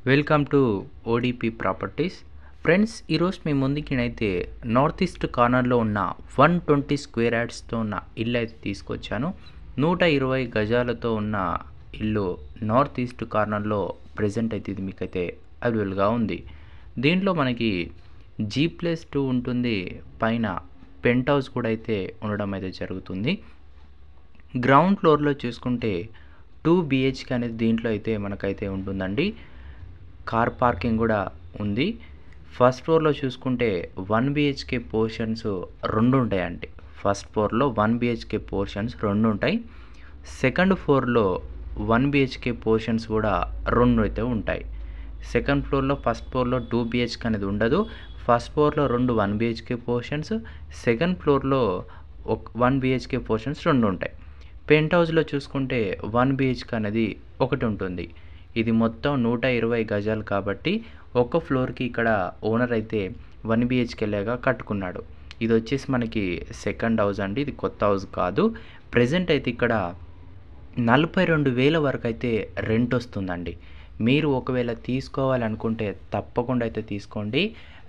Welcome to ODP properties. Friends, ఈరోజు మీ ముందుకినైతే north east కార్నర్లో ఉన్న 120 స్క్వేర్ యార్డ్స్తో ఉన్న ఇల్లు అయితే తీసుకొచ్చాను. 120 గజాలతో ఉన్న ఇల్లు నార్త్ ఈస్ట్ కార్నర్లో ప్రజెంట్ అయితే ఇది మీకైతే అవైలబుల్గా ఉంది. దీంట్లో మనకి G+2 ఉంటుంది, పైన పెంట్ హౌస్ కూడా అయితే ఉండడం అయితే జరుగుతుంది. గ్రౌండ్ ఫ్లోర్లో చూసుకుంటే 2 BHK అనేది దీంట్లో అయితే మనకైతే ఉంటుందండి. కార్ పార్కింగ్ కూడా ఉంది. ఫస్ట్ ఫ్లోర్లో చూసుకుంటే 1 BHK పోర్షన్స్ 2 ఉంటాయండి. ఫస్ట్ ఫ్లోర్లో 1 BHK పోర్షన్స్ 2 ఉంటాయి. సెకండ్ ఫ్లోర్లో 1 BHK పోర్షన్స్ కూడా 2 అయితే ఉంటాయి. సెకండ్ ఫ్లోర్లో ఫస్ట్ ఫ్లోర్లో 2 BHK అనేది ఉండదు. ఫస్ట్ ఫ్లోర్లో 2 1 BHK పోర్షన్స్, సెకండ్ ఫ్లోర్లో 1 BHK పోర్షన్స్ 2 ఉంటాయి. పెంట్ హౌస్లో చూసుకుంటే 1 BHK అనేది ఒకటి ఉంటుంది. ఇది మొత్తం 120 గజాలు కాబట్టి ఒక్క ఫ్లోర్కి ఇక్కడ ఓనర్ అయితే 1 BHK లాగా కట్టుకున్నాడు. ఇది వచ్చేసి మనకి సెకండ్ హౌస్ అండి, ఇది కొత్త హౌస్ కాదు. ప్రజెంట్ అయితే ఇక్కడ 42,000 వరకు అయితే రెంట్ వస్తుందండి. మీరు ఒకవేళ తీసుకోవాలనుకుంటే తప్పకుండా అయితే తీసుకోండి.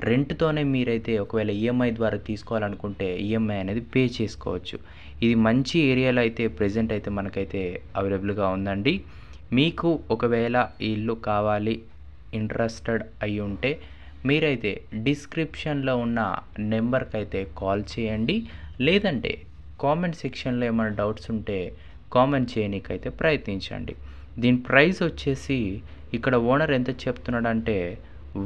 రెంట్తోనే మీరైతే ఒకవేళ ఈఎంఐ ద్వారా తీసుకోవాలనుకుంటే ఈఎంఐ అనేది పే చేసుకోవచ్చు. ఇది మంచి ఏరియాలో అయితే ప్రజెంట్ అయితే మనకైతే అవైలబుల్గా ఉందండి. మీకు ఒకవేళ ఈ ఇల్లు కావాలి, ఇంట్రెస్టెడ్ అయి ఉంటే మీరైతే డిస్క్రిప్షన్లో ఉన్న నెంబర్కి అయితే కాల్ చేయండి. లేదంటే కామెంట్ సెక్షన్లో ఏమైనా డౌట్స్ ఉంటే కామెంట్ చేయనీకైతే ప్రయత్నించండి. దీని ప్రైస్ వచ్చేసి ఇక్కడ ఓనర్ ఎంత చెప్తున్నాడంటే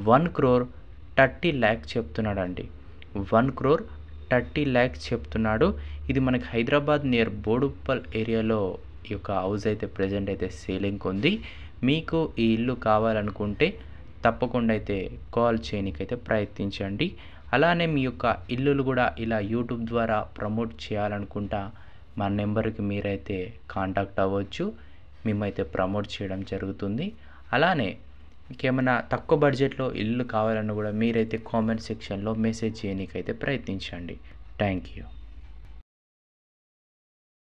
1,30,30 lakhs చెప్తున్నాడండి. 1,30,30 lakhs చెప్తున్నాడు. ఇది మనకి హైదరాబాద్ నియర్ బోడుప్పల్ ఏరియాలో ఈ యొక్క హౌస్ అయితే ప్రజెంట్ అయితే సేలింగ్కి ఉంది. మీకు ఈ ఇల్లు కావాలనుకుంటే తప్పకుండా అయితే కాల్ చేయనీకైతే ప్రయత్నించండి. అలానే మీ యొక్క ఇల్లులు కూడా ఇలా యూట్యూబ్ ద్వారా ప్రమోట్ చేయాలనుకుంటా మా నెంబర్కి మీరైతే కాంటాక్ట్ అవ్వచ్చు. మేమైతే ప్రమోట్ చేయడం జరుగుతుంది. అలానే ఇంకేమైనా తక్కువ బడ్జెట్లో ఇల్లు కావాలన్నా కూడా మీరైతే కామెంట్ సెక్షన్లో మెసేజ్ చేయనీకైతే ప్రయత్నించండి. Thank you.